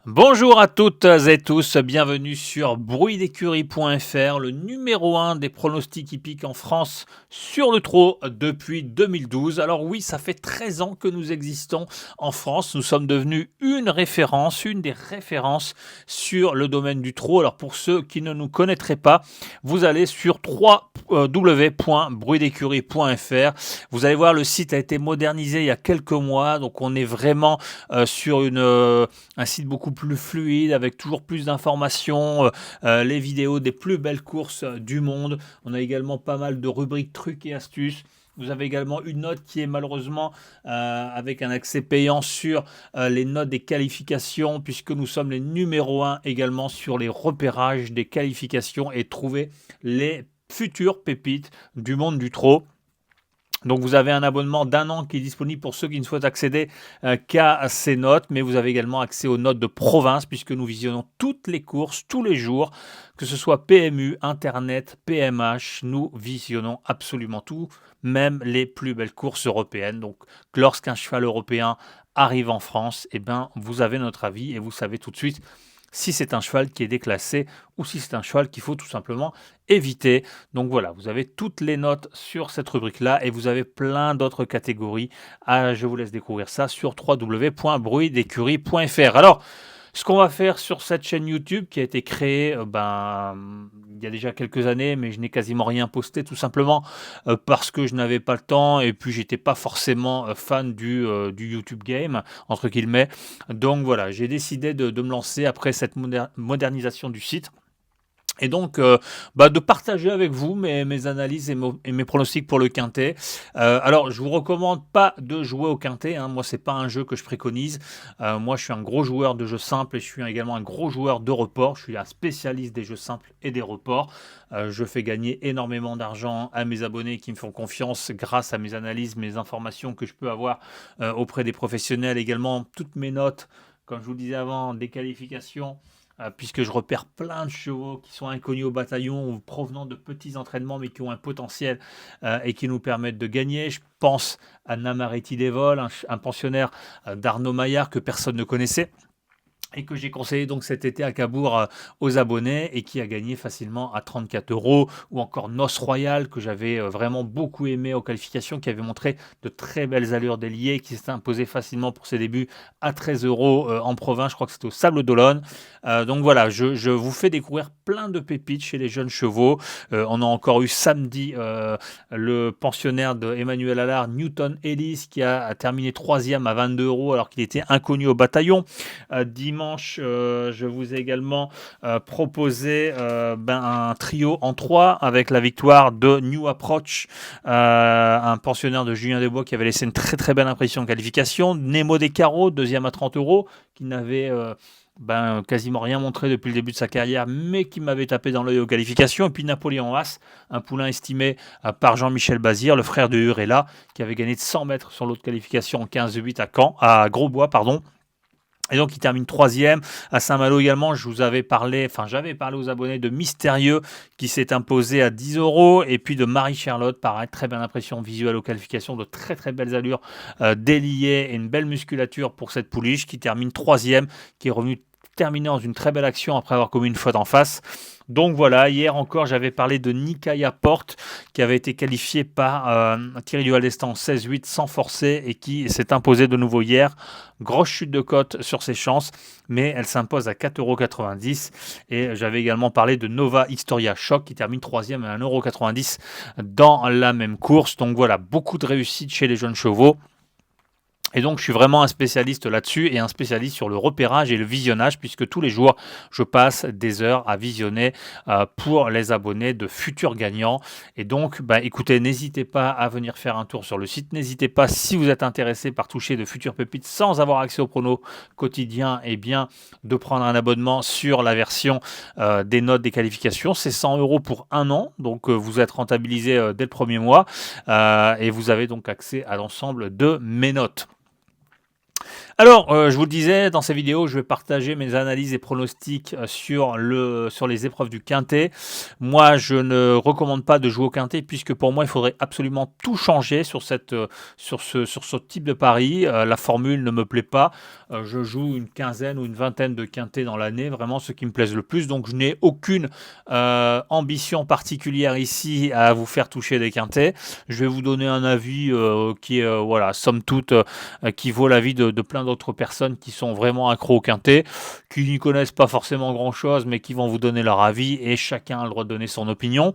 Bonjour à toutes et tous, bienvenue sur bruitdécurie.fr, le numéro un des pronostics hippiques en France sur le trot depuis 2012. Alors oui, ça fait 13 ans que nous existons en France, nous sommes devenus une des références sur le domaine du trot. Alors pour ceux qui ne nous connaîtraient pas, vous allez sur www.bruitdécurie.fr. Vous allez voir, le site a été modernisé il y a quelques mois, donc on est vraiment sur un site beaucoup plus fluide, avec toujours plus d'informations, les vidéos des plus belles courses du monde. On a également pas mal de rubriques trucs et astuces. Vous avez également une note qui est malheureusement avec un accès payant sur les notes des qualifications, puisque nous sommes les numéro un également sur les repérages des qualifications et trouver les futures pépites du monde du trot. Donc vous avez un abonnement d'1 an qui est disponible pour ceux qui ne souhaitent accéder qu'à ces notes, mais vous avez également accès aux notes de province puisque nous visionnons toutes les courses tous les jours, que ce soit PMU, Internet, PMH, nous visionnons absolument tout, même les plus belles courses européennes. Donc lorsqu'un cheval européen arrive en France, eh ben, vous avez notre avis et vous savez tout de suite si c'est un cheval qui est déclassé ou si c'est un cheval qu'il faut tout simplement éviter. Donc voilà, vous avez toutes les notes sur cette rubrique-là et vous avez plein d'autres catégories. Je vous laisse découvrir ça sur www.bruitdécurie.fr. Alors, ce qu'on va faire sur cette chaîne YouTube qui a été créée il y a déjà quelques années, mais je n'ai quasiment rien posté tout simplement parce que je n'avais pas le temps et puis j'étais pas forcément fan du YouTube game, entre guillemets. Donc voilà, j'ai décidé de me lancer après cette modernisation du site. Et donc, de partager avec vous mes analyses et mes pronostics pour le quintet. Alors, je vous recommande pas de jouer au quintet, hein. Moi, c'est pas un jeu que je préconise. Moi, je suis un gros joueur de jeux simples et je suis également un gros joueur de report. Je suis un spécialiste des jeux simples et des reports. Je fais gagner énormément d'argent à mes abonnés qui me font confiance grâce à mes analyses, mes informations que je peux avoir auprès des professionnels. Également, toutes mes notes, comme je vous le disais avant, des qualifications, puisque je repère plein de chevaux qui sont inconnus au bataillon ou provenant de petits entraînements mais qui ont un potentiel et qui nous permettent de gagner. Je pense à Namareti Devol, un pensionnaire d'Arnaud Maillard que personne ne connaissait et que j'ai conseillé donc cet été à Cabourg aux abonnés et qui a gagné facilement à 34 euros, ou encore Nos Royal que j'avais vraiment beaucoup aimé aux qualifications, qui avait montré de très belles allures d'ailier, qui s'est imposé facilement pour ses débuts à 13 euros en province, je crois que c'était au Sable d'Olonne. Donc voilà, je vous fais découvrir plein de pépites chez les jeunes chevaux. On a encore eu samedi le pensionnaire de Emmanuel Allard, Newton Ellis, qui a terminé 3e à 22 euros alors qu'il était inconnu au bataillon. Dimanche, je vous ai également proposé un trio en 3 avec la victoire de New Approach, un pensionnaire de Julien Desbois qui avait laissé une très très belle impression en qualification. Nemo Descarreaux, deuxième à 30 euros, qui n'avait quasiment rien montré depuis le début de sa carrière, mais qui m'avait tapé dans l'œil aux qualifications. Et puis Napoléon As, un poulain estimé par Jean-Michel Bazir, le frère de Hurella, qui avait gagné de 100 mètres sur l'autre qualification en 15-8 à Grosbois, pardon. Et donc il termine 3e. À Saint-Malo également, j'avais parlé aux abonnés de Mystérieux qui s'est imposé à 10 euros, et puis de Marie-Charlotte, pareil, très belle impression visuelle aux qualifications, de très très belles allures déliées et une belle musculature pour cette pouliche qui termine 3e, qui est revenu terminer dans une très belle action après avoir commis une faute en face. Donc voilà, hier encore, j'avais parlé de Nikaya Porte, qui avait été qualifié par Thierry Duval-Destan en 16-8 sans forcer et qui s'est imposé de nouveau hier. Grosse chute de cote sur ses chances, mais elle s'impose à 4,90 €. Et j'avais également parlé de Nova Historia Shock, qui termine 3e à 1,90 € dans la même course. Donc voilà, beaucoup de réussite chez les jeunes chevaux. Et donc, je suis vraiment un spécialiste là-dessus et un spécialiste sur le repérage et le visionnage, puisque tous les jours, je passe des heures à visionner pour les abonnés de futurs gagnants. Et donc, écoutez, n'hésitez pas à venir faire un tour sur le site. N'hésitez pas, si vous êtes intéressé par toucher de futures pépites sans avoir accès au prono quotidien, de prendre un abonnement sur la version des notes des qualifications. C'est 100 € pour 1 an, donc vous êtes rentabilisé dès le premier mois et vous avez donc accès à l'ensemble de mes notes. Alors, je vous le disais, dans ces vidéos, je vais partager mes analyses et pronostics sur les épreuves du quintet. Moi, je ne recommande pas de jouer au quintet puisque pour moi, il faudrait absolument tout changer sur ce type de pari. La formule ne me plaît pas. Je joue une quinzaine ou une vingtaine de quintets dans l'année, vraiment ce qui me plaise le plus. Donc, je n'ai aucune ambition particulière ici à vous faire toucher des quintets. Je vais vous donner un avis qui est, voilà, somme toute, qui vaut l'avis de plein d'autres personnes qui sont vraiment accros au quintet, qui n'y connaissent pas forcément grand-chose, mais qui vont vous donner leur avis et chacun a le droit de donner son opinion.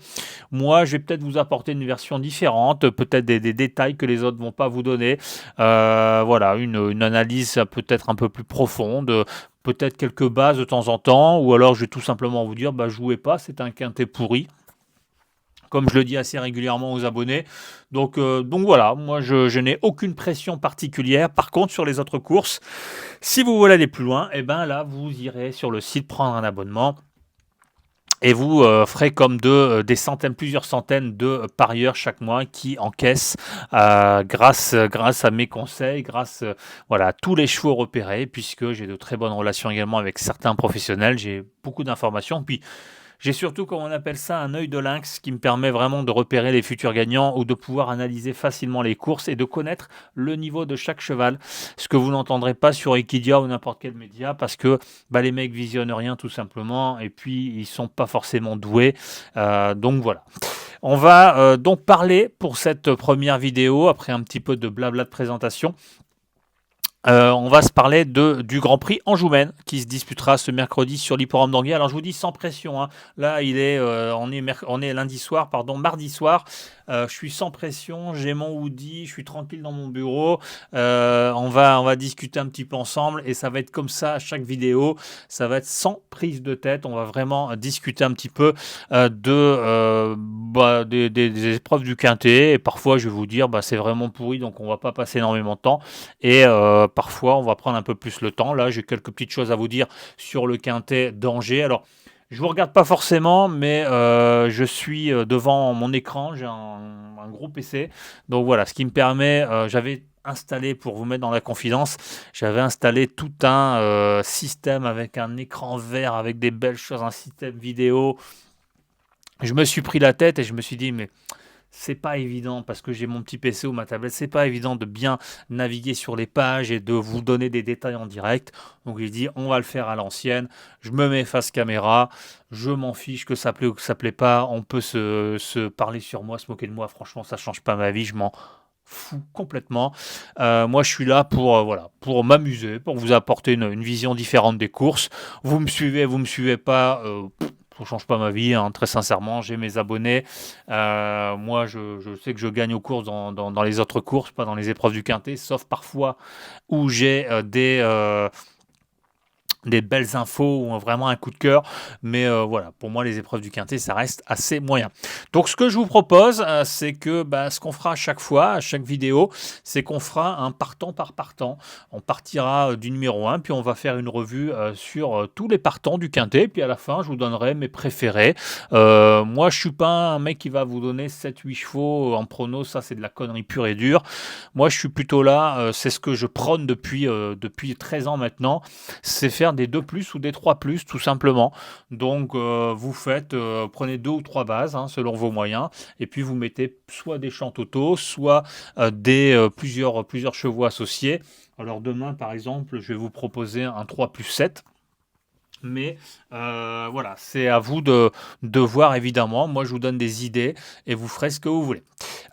Moi, je vais peut-être vous apporter une version différente, peut-être des détails que les autres ne vont pas vous donner. Voilà, une analyse peut-être un peu plus profonde, peut-être quelques bases de temps en temps, ou alors je vais tout simplement vous dire, bah jouez pas, c'est un quintet pourri, comme je le dis assez régulièrement aux abonnés. Donc voilà, moi je n'ai aucune pression particulière. Par contre, sur les autres courses, si vous voulez aller plus loin, et ben là, vous irez sur le site prendre un abonnement. Et vous ferez comme des centaines, plusieurs centaines de parieurs chaque mois qui encaissent grâce à mes conseils, grâce voilà, à tous les chevaux repérés, puisque j'ai de très bonnes relations également avec certains professionnels. J'ai beaucoup d'informations. Puis j'ai surtout, comme on appelle ça, un œil de lynx qui me permet vraiment de repérer les futurs gagnants ou de pouvoir analyser facilement les courses et de connaître le niveau de chaque cheval. Ce que vous n'entendrez pas sur Equidia ou n'importe quel média parce que bah, les mecs visionnent rien tout simplement et puis ils sont pas forcément doués. Donc voilà. On va donc parler pour cette première vidéo, après un petit peu de blabla de présentation. On va se parler du Grand Prix Anjoumen qui se disputera ce mercredi sur l'hipporome d'Anguien. Alors je vous dis sans pression, hein. Là on est lundi soir, pardon, mardi soir. Je suis sans pression, j'ai mon hoodie, je suis tranquille dans mon bureau. On va discuter un petit peu ensemble et ça va être comme ça à chaque vidéo. Ça va être sans prise de tête. On va vraiment discuter un petit peu des épreuves du quintet. Et parfois je vais vous dire c'est vraiment pourri donc on va pas passer énormément de temps. Et parfois, on va prendre un peu plus le temps. Là, j'ai quelques petites choses à vous dire sur le quintet d'Angers. Alors, je ne vous regarde pas forcément, mais je suis devant mon écran. J'ai un gros PC. Donc voilà, ce qui me permet, j'avais installé, pour vous mettre dans la confidence, j'avais installé tout un système avec un écran vert, avec des belles choses, un système vidéo. Je me suis pris la tête et je me suis dit, mais c'est pas évident parce que j'ai mon petit PC ou ma tablette, c'est pas évident de bien naviguer sur les pages et de vous donner des détails en direct. Donc j'ai dit on va le faire à l'ancienne. Je me mets face caméra, je m'en fiche que ça plaît ou que ça plaît pas. On peut se parler sur moi, se moquer de moi. Franchement, ça change pas ma vie. Je m'en fous complètement. Moi, je suis là pour voilà, pour m'amuser, pour vous apporter une vision différente des courses. Vous me suivez pas. Ça ne change pas ma vie, hein, très sincèrement. J'ai mes abonnés. Moi, je sais que je gagne aux courses dans les autres courses, pas dans les épreuves du quintet, sauf parfois où j'ai des belles infos ou vraiment un coup de cœur. Mais voilà, pour moi, les épreuves du quintet, ça reste assez moyen. Donc, ce que je vous propose, c'est que ce qu'on fera à chaque fois, à chaque vidéo, c'est qu'on fera un partant par partant. On partira du numéro 1, puis on va faire une revue sur tous les partants du quintet. Puis à la fin, je vous donnerai mes préférés. Moi, je suis pas un mec qui va vous donner 7-8 chevaux en prono. Ça, c'est de la connerie pure et dure. Moi, je suis plutôt là. C'est ce que je prône depuis 13 ans maintenant. C'est faire des 2 plus ou des 3 plus tout simplement. Donc vous prenez 2 ou 3 bases hein, selon vos moyens et puis vous mettez soit des champs totaux, soit plusieurs chevaux associés. Alors demain par exemple je vais vous proposer un 3 plus 7. Mais voilà, c'est à vous de voir évidemment. Moi, je vous donne des idées et vous ferez ce que vous voulez.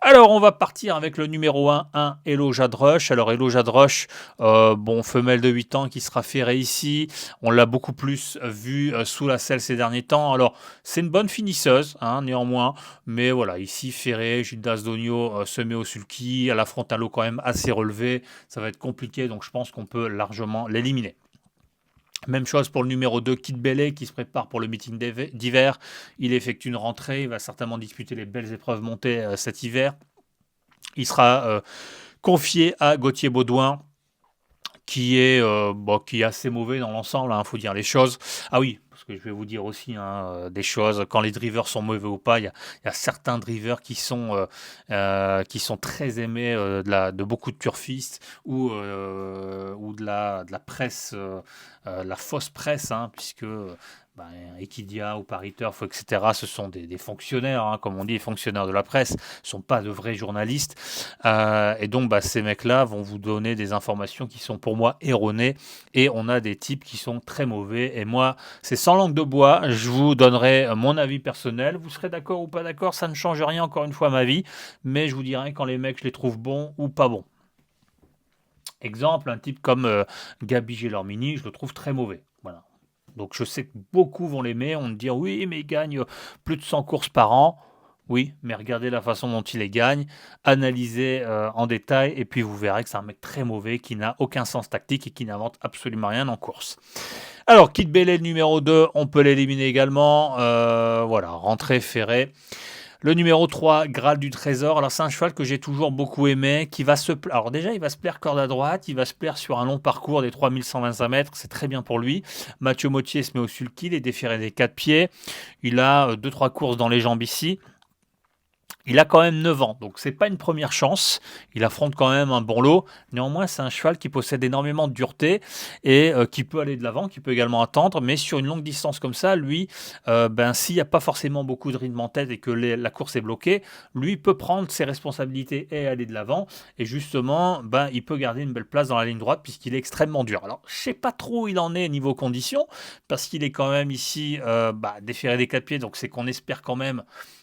Alors, on va partir avec le numéro 1 Hello Jadrush. Alors, Hello Jadrush, femelle de 8 ans qui sera ferrée ici. On l'a beaucoup plus vu sous la selle ces derniers temps. Alors, c'est une bonne finisseuse, hein, néanmoins. Mais voilà, ici, ferrée, Gilles d'Asdogno se met au sulky. Elle affronte un lot quand même assez relevé. Ça va être compliqué, donc je pense qu'on peut largement l'éliminer. Même chose pour le numéro 2, Kid Bellet, qui se prépare pour le meeting d'hiver. Il effectue une rentrée, il va certainement disputer les belles épreuves montées cet hiver. Il sera confié à Gauthier Baudouin, qui est assez mauvais dans l'ensemble, il faut dire les choses. Ah oui, parce que je vais vous dire aussi des choses, quand les drivers sont mauvais ou pas, il y a certains drivers qui sont très aimés de beaucoup de turfistes ou de la presse, la fausse presse, puisque ben, Equidia ou Paris Turf, etc., ce sont des fonctionnaires, comme on dit, les fonctionnaires de la presse, ne sont pas de vrais journalistes. Et donc, ces mecs-là vont vous donner des informations qui sont pour moi erronées. Et on a des types qui sont très mauvais. Et moi, c'est sans langue de bois. Je vous donnerai mon avis personnel. Vous serez d'accord ou pas d'accord, ça ne change rien, encore une fois, à ma vie. Mais je vous dirai quand les mecs, je les trouve bons ou pas bons. Exemple, un type comme Gabi Gelormini, je le trouve très mauvais. Voilà. Donc je sais que beaucoup vont l'aimer, on me dire oui, mais il gagne plus de 100 courses par an. Oui, mais regardez la façon dont il les gagne, analysez en détail, et puis vous verrez que c'est un mec très mauvais, qui n'a aucun sens tactique et qui n'invente absolument rien en course. Alors, Kit Bellet numéro 2, on peut l'éliminer également. Voilà, rentrée Ferré. Le numéro 3, Graal du Trésor. Alors, c'est un cheval que j'ai toujours beaucoup aimé, qui va se plaire. Alors, déjà, il va se plaire corde à droite, il va se plaire sur un long parcours des 3125 mètres, c'est très bien pour lui. Mathieu Mottier se met au sulky, il est déféré des 4 pieds. Il a 2-3 courses dans les jambes ici. Il a quand même 9 ans, donc c'est pas une première chance. Il affronte quand même un bon lot. Néanmoins, c'est un cheval qui possède énormément de dureté et qui peut aller de l'avant, qui peut également attendre. Mais sur une longue distance comme ça, lui, s'il n'y a pas forcément beaucoup de rythme en tête et que la course est bloquée, lui peut prendre ses responsabilités et aller de l'avant. Et justement, il peut garder une belle place dans la ligne droite puisqu'il est extrêmement dur. Alors, je sais pas trop où il en est niveau conditions parce qu'il est quand même ici déféré des 4 pieds, donc c'est qu'on espère quand même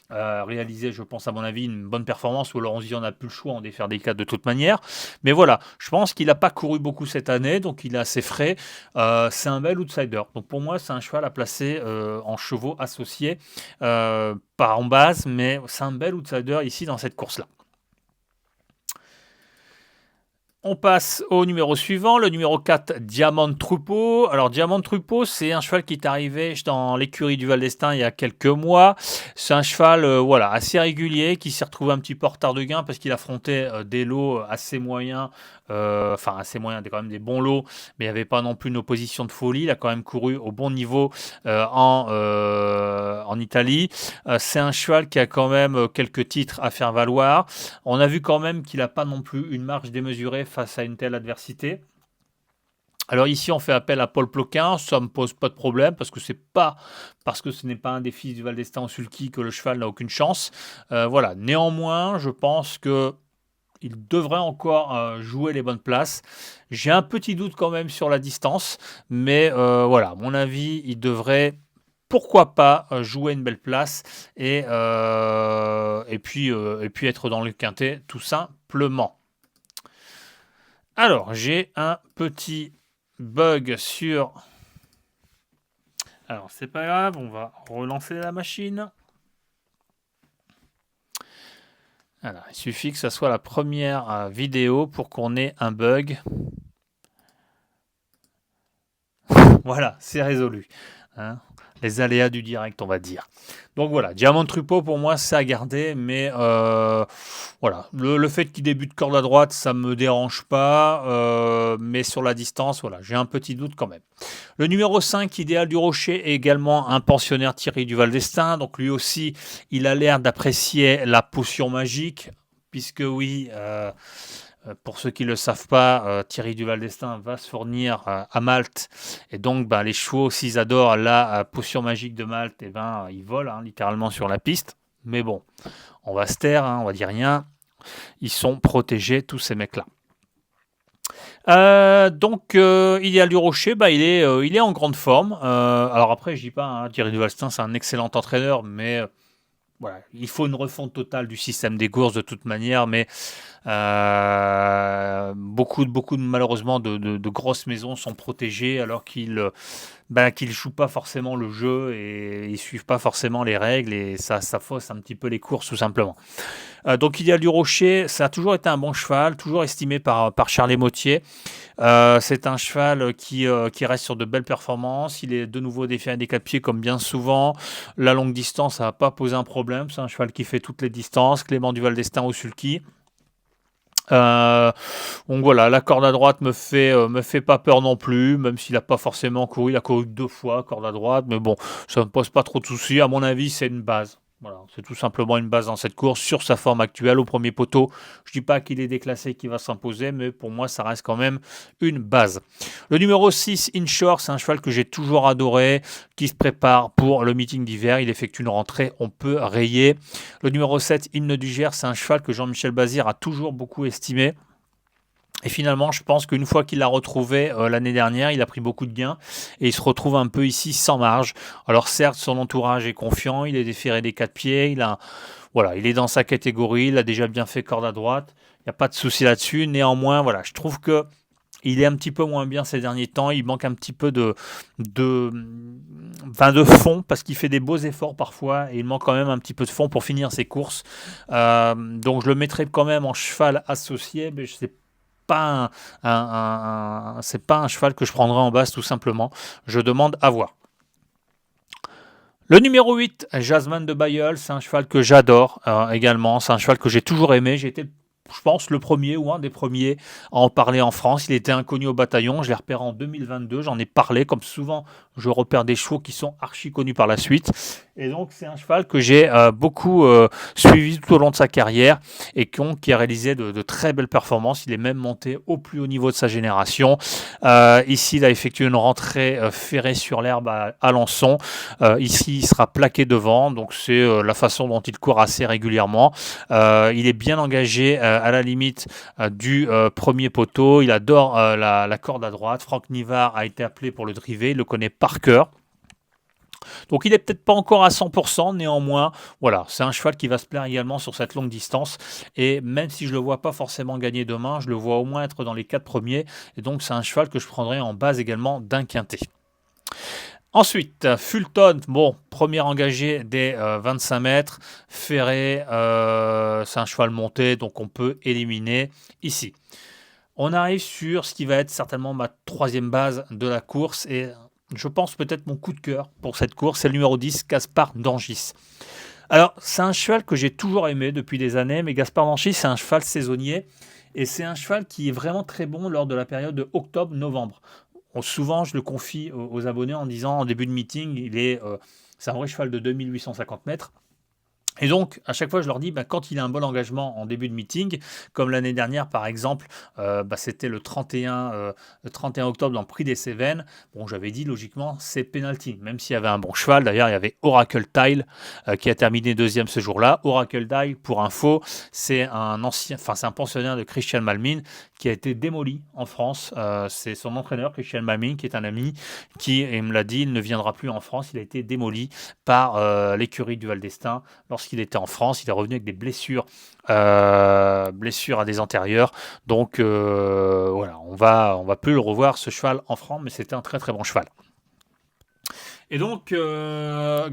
réaliser, je pense à mon avis, une bonne performance, ou alors on se dit on n'a plus le choix, on défère des 4 de toute manière. Mais voilà, je pense qu'il n'a pas couru beaucoup cette année, donc il est assez frais. C'est un bel outsider. Donc pour moi, c'est un cheval à placer en chevaux associés, pas en base, mais c'est un bel outsider ici dans cette course-là. On passe au numéro suivant, le numéro 4, Diamant Troupeau. Alors, Diamant Troupeau, c'est un cheval qui est arrivé dans l'écurie du Val d'Estaing il y a quelques mois. C'est un cheval assez régulier qui s'est retrouvé un petit peu en retard de gain parce qu'il affrontait des lots assez moyens. Assez moyens, quand même des bons lots, mais il n'y avait pas non plus une opposition de folie. Il a quand même couru au bon niveau en Italie. C'est un cheval qui a quand même quelques titres à faire valoir. On a vu quand même qu'il n'a pas non plus une marge démesurée face à une telle adversité. Alors ici, on fait appel à Paul Ploquin, ça ne me pose pas de problème, parce que c'est pas parce que ce n'est pas un des fils du Val d'Estaing en sulky que le cheval n'a aucune chance. Voilà. Néanmoins, je pense que il devrait encore jouer les bonnes places. J'ai un petit doute quand même sur la distance, mais voilà, à mon avis, il devrait, pourquoi pas, jouer une belle place et puis être dans le quintet tout simplement. Alors, j'ai un petit bug sur... Alors, c'est pas grave, on va relancer la machine. Alors, il suffit que ça soit la première vidéo pour qu'on ait un bug. Voilà, c'est résolu. Les aléas du direct, on va dire. Donc voilà, Diamant Troupeau, pour moi, c'est à garder, mais voilà. Le fait qu'il débute corde à droite, ça ne me dérange pas, mais sur la distance, voilà, j'ai un petit doute quand même. Le numéro 5, Idéal du Rocher, est également un pensionnaire Thierry du Val d'Estaing, donc lui aussi, il a l'air d'apprécier la potion magique, puisque oui... pour ceux qui ne le savent pas, Thierry du Val d'Estaing va se fournir à Malte. Et donc, les chevaux, s'ils adorent la potion magique de Malte, ils volent littéralement sur la piste. Mais bon, on va se taire, on va dire rien. Ils sont protégés, tous ces mecs-là. Idéal du Rocher, il est en grande forme. Alors après, je dis pas, Thierry du Val d'Estaing, c'est un excellent entraîneur, mais... voilà, il faut une refonte totale du système des courses de toute manière, mais beaucoup malheureusement de grosses maisons sont protégées alors qu'ils jouent pas forcément le jeu et ils suivent pas forcément les règles et ça fausse un petit peu les courses tout simplement. Donc Idéal du Rocher, ça a toujours été un bon cheval, toujours estimé par Charles Mottier. C'est un cheval qui reste sur de belles performances. Il est de nouveau défié des 4 pieds comme bien souvent. La longue distance, ça va pas poser un problème. C'est un cheval qui fait toutes les distances. Clément du Val d'Estaing au sulky. Euh, donc voilà, la corde à droite me fait pas peur non plus, même s'il n'a pas forcément couru. Il a couru 2 fois, corde à droite, mais bon, ça me pose pas trop de soucis. À mon avis, c'est une base. Voilà, c'est tout simplement une base dans cette course sur sa forme actuelle au premier poteau. Je dis pas qu'il est déclassé, qu'il va s'imposer, mais pour moi, ça reste quand même une base. Le numéro 6, Inshore, c'est un cheval que j'ai toujours adoré, qui se prépare pour le meeting d'hiver. Il effectue une rentrée, on peut rayer. Le numéro 7, Hymne du Gers, c'est un cheval que Jean-Michel Bazir a toujours beaucoup estimé. Et finalement, je pense qu'une fois qu'il l'a retrouvé l'année dernière, il a pris beaucoup de gains et il se retrouve un peu ici sans marge. Alors certes, son entourage est confiant, il est déféré des 4 pieds, voilà, il est dans sa catégorie, il a déjà bien fait corde à droite, il n'y a pas de souci là-dessus. Néanmoins, voilà, je trouve que il est un petit peu moins bien ces derniers temps. Il manque un petit peu de, de fond parce qu'il fait des beaux efforts parfois et il manque quand même un petit peu de fond pour finir ses courses. Donc je le mettrai quand même en cheval associé, mais je sais pas c'est pas un cheval que je prendrai en base tout simplement. Je demande à voir. Le numéro 8, Jasmine de Bayeul, c'est un cheval que j'adore également. C'est un cheval que j'ai toujours aimé. J'ai été, je pense, le premier ou un des premiers à en parler en France. Il était inconnu au bataillon. Je l'ai repéré en 2022. J'en ai parlé. Comme souvent, je repère des chevaux qui sont archi connus par la suite. Et donc, c'est un cheval que j'ai beaucoup suivi tout au long de sa carrière et qui a réalisé de très belles performances. Il est même monté au plus haut niveau de sa génération. Ici, il a effectué une rentrée ferrée sur l'herbe à Alençon. Ici, il sera plaqué devant, donc c'est la façon dont il court assez régulièrement. Il est bien engagé à la limite du premier poteau. Il adore la corde à droite. Franck Nivard a été appelé pour le driver, il le connaît par cœur. Donc il n'est peut-être pas encore à 100%, néanmoins, voilà, c'est un cheval qui va se plaire également sur cette longue distance. Et même si je ne le vois pas forcément gagner demain, je le vois au moins être dans les 4 premiers. Et donc c'est un cheval que je prendrai en base également d'un quintet. Ensuite, Fulton, bon, premier engagé des 25 mètres. Ferré, c'est un cheval monté, donc on peut éliminer ici. On arrive sur ce qui va être certainement ma troisième base de la course et je pense peut-être mon coup de cœur pour cette course, c'est le numéro 10, Gaspard d'Angis. Alors, c'est un cheval que j'ai toujours aimé depuis des années, mais Gaspard d'Angis, c'est un cheval saisonnier et c'est un cheval qui est vraiment très bon lors de la période de octobre-novembre. Souvent, je le confie aux abonnés en disant en début de meeting, c'est un vrai cheval de 2850 mètres. Et donc, à chaque fois, je leur dis, quand il a un bon engagement en début de meeting, comme l'année dernière, par exemple, c'était le 31 octobre dans le Prix des Cévennes. Bon, j'avais dit, logiquement, c'est penalty, même s'il y avait un bon cheval. D'ailleurs, il y avait Oracle Tile qui a terminé deuxième ce jour-là. Oracle Tile, pour info, c'est c'est un pensionnaire de Christian Malmin qui a été démoli en France. C'est son entraîneur, Christian Malmin, qui est un ami, qui, il me l'a dit, il ne viendra plus en France. Il a été démoli par l'écurie du Val d'Estaing lorsqu'il était en France. Il est revenu avec des blessures à des antérieurs. Donc voilà, on va plus le revoir ce cheval en France, mais c'était un très très bon cheval. Et donc,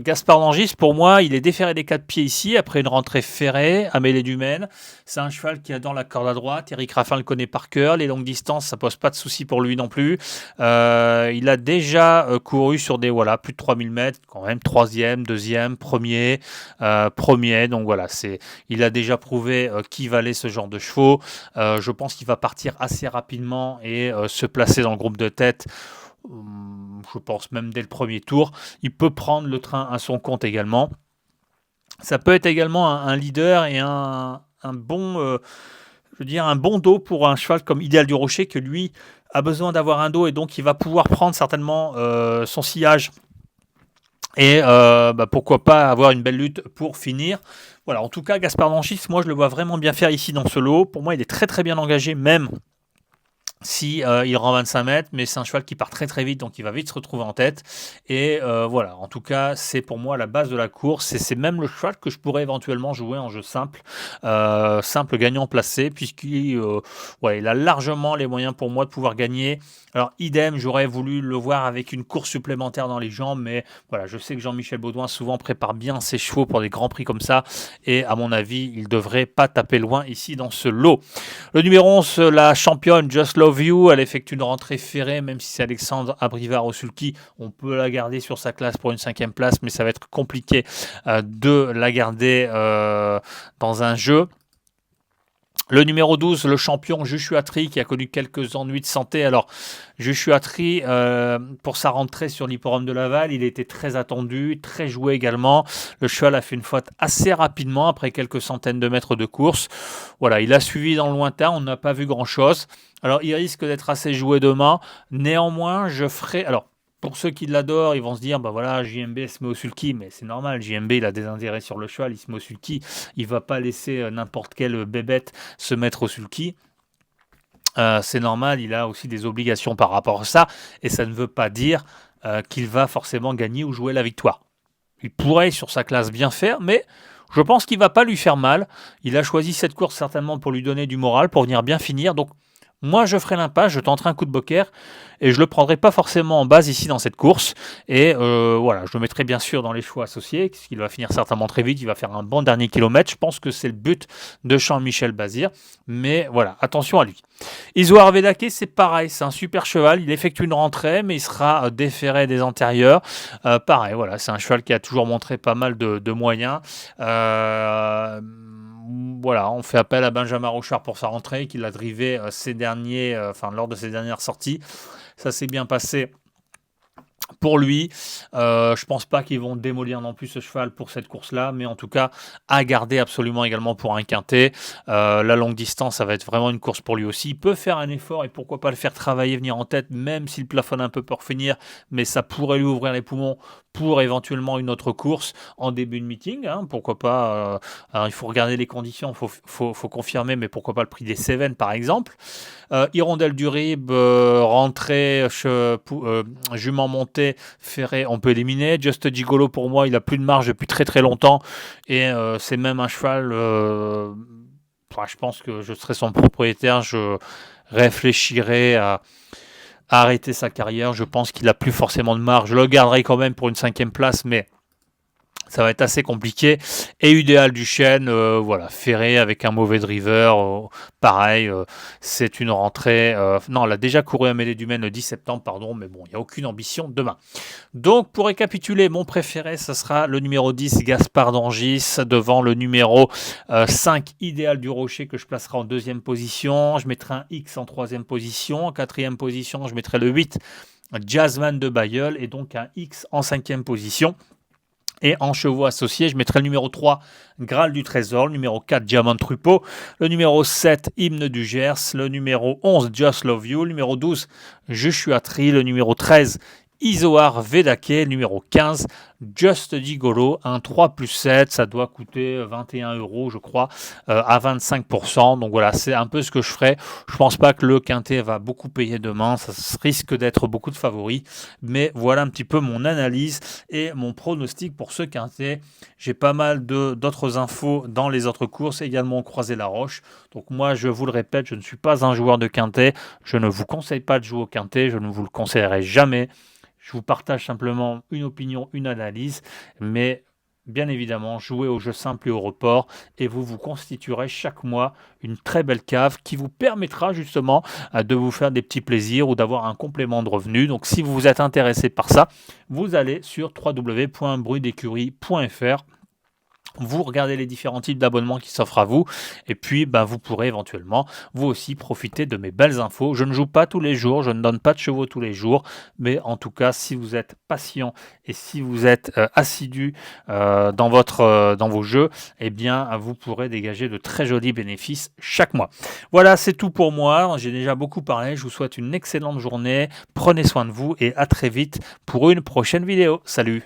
Gaspard d'Angis, pour moi, il est déféré des 4 pieds ici, après une rentrée ferrée, à mêlée du Maine. C'est un cheval qui adore la corde à droite. Eric Raffin le connaît par cœur. Les longues distances, ça pose pas de soucis pour lui non plus. Il a déjà couru sur des plus de 3000 mètres, quand même, troisième, deuxième, premier. Donc voilà, il a déjà prouvé qui valait ce genre de chevaux. Je pense qu'il va partir assez rapidement et se placer dans le groupe de tête. Je pense même dès le premier tour. Il peut prendre le train à son compte également. Ça peut être également un leader et un bon, un bon dos pour un cheval comme Idéal du Rocher, que lui a besoin d'avoir un dos et donc il va pouvoir prendre certainement son sillage. Et pourquoi pas avoir une belle lutte pour finir. Voilà, en tout cas, Gaspard d'Angis, moi je le vois vraiment bien faire ici dans ce lot. Pour moi, il est très très bien engagé, même si il rend 25 mètres, mais c'est un cheval qui part très très vite, donc il va vite se retrouver en tête. Et voilà, en tout cas, c'est pour moi la base de la course, et c'est même le cheval que je pourrais éventuellement jouer en jeu simple, simple gagnant placé, puisqu'il il a largement les moyens pour moi de pouvoir gagner. Alors idem, j'aurais voulu le voir avec une course supplémentaire dans les jambes, mais voilà, je sais que Jean-Michel Baudouin souvent prépare bien ses chevaux pour des grands prix comme ça, et à mon avis, il devrait pas taper loin ici dans ce lot. Le numéro 11, la championne Just Love You, elle effectue une rentrée ferrée, même si c'est Alexandre Abrivard-Osulki, on peut la garder sur sa classe pour une 5e place, mais ça va être compliqué de la garder dans un jeu. Le numéro 12, le champion Joshua Tree, qui a connu quelques ennuis de santé. Alors, Joshua Tree, pour sa rentrée sur l'hipporome de Laval, il était très attendu, très joué également. Le cheval a fait une faute assez rapidement, après quelques centaines de mètres de course. Voilà, il a suivi dans le lointain, on n'a pas vu grand-chose. Alors, il risque d'être assez joué demain. Néanmoins, je ferai... Alors, pour ceux qui l'adorent, ils vont se dire, bah voilà, JMB se met au sulky, mais c'est normal, JMB il a des intérêts sur le cheval, il se met au sulky, il va pas laisser n'importe quelle bébête se mettre au sulky. C'est normal, il a aussi des obligations par rapport à ça, et ça ne veut pas dire qu'il va forcément gagner ou jouer la victoire. Il pourrait sur sa classe bien faire, mais je pense qu'il va pas lui faire mal. Il a choisi cette course certainement pour lui donner du moral, pour venir bien finir, donc moi, je ferai l'impasse, je tenterai un coup de boker et je le prendrai pas forcément en base ici dans cette course. Et voilà, je le mettrai bien sûr dans les choix associés, puisqu'il va finir certainement très vite, il va faire un bon dernier kilomètre. Je pense que c'est le but de Jean-Michel Bazir. Mais voilà, attention à lui. Isoar Vedake, c'est pareil, c'est un super cheval. Il effectue une rentrée, mais il sera déféré des antérieurs. Pareil, voilà, c'est un cheval qui a toujours montré pas mal de moyens. Voilà, on fait appel à Benjamin Rochard pour sa rentrée, qu'il a drivé lors de ses dernières sorties. Ça s'est bien passé pour lui. Je pense pas qu'ils vont démolir non plus ce cheval pour cette course-là, mais en tout cas, à garder absolument également pour un quintet. La longue distance, ça va être vraiment une course pour lui aussi. Il peut faire un effort et pourquoi pas le faire travailler, venir en tête, même s'il plafonne un peu pour finir, mais ça pourrait lui ouvrir les poumons pour éventuellement une autre course en début de meeting. Pourquoi pas alors il faut regarder les conditions, faut confirmer, mais pourquoi pas le prix des Cévennes par exemple. Hirondelle du Rib, rentrée, jument montée, ferré, on peut éliminer. Just Gigolo, pour moi, il a plus de marge depuis très très longtemps. Et c'est même un cheval... je pense que je serai son propriétaire. Je réfléchirai à arrêter sa carrière. Je pense qu'il a plus forcément de marge. Je le garderai quand même pour une 5e place, mais... ça va être assez compliqué. Et Idéal du Chêne, voilà, ferré avec un mauvais driver. Pareil, c'est une rentrée. Non, elle a déjà couru à Mêlée du Maine le 10 septembre, pardon, mais bon, il n'y a aucune ambition demain. Donc, pour récapituler, mon préféré, ce sera le numéro 10, Gaspard d'Angis, devant le numéro 5, Idéal du Rocher, que je placerai en 2e position. Je mettrai un X en 3e position. En 4e position, je mettrai le 8, Jazzman de Bayeul, et donc un X en 5e position. Et en chevaux associés, je mettrai le numéro 3, Graal du Trésor, le numéro 4, Diamant Truppeau, le numéro 7, Hymne du Gers, le numéro 11, Just Love You, le numéro 12, Joshua Tree, le numéro 13, Isoar Vedake, le numéro 15, Just Gigolo, un 3+7, ça doit coûter 21 € je crois, à 25%. Donc voilà, c'est un peu ce que je ferai. Je pense pas que le quintet va beaucoup payer demain, ça risque d'être beaucoup de favoris. Mais voilà un petit peu mon analyse et mon pronostic pour ce quintet. J'ai pas mal d'autres infos dans les autres courses, également croisé la roche. Donc moi, je vous le répète, je ne suis pas un joueur de quintet. Je ne vous conseille pas de jouer au quintet, je ne vous le conseillerai jamais. Je vous partage simplement une opinion, une analyse, mais bien évidemment, jouez au jeu simple et au report et vous vous constituerez chaque mois une très belle cave qui vous permettra justement de vous faire des petits plaisirs ou d'avoir un complément de revenus. Donc si vous êtes intéressé par ça, vous allez sur www.bruitdécurie.fr. Vous regardez les différents types d'abonnements qui s'offrent à vous et puis vous pourrez éventuellement vous aussi profiter de mes belles infos. Je ne joue pas tous les jours, je ne donne pas de chevaux tous les jours, mais en tout cas si vous êtes patient et si vous êtes assidu dans vos jeux, eh bien vous pourrez dégager de très jolis bénéfices chaque mois. Voilà, c'est tout pour moi, j'ai déjà beaucoup parlé, je vous souhaite une excellente journée, prenez soin de vous et à très vite pour une prochaine vidéo. Salut!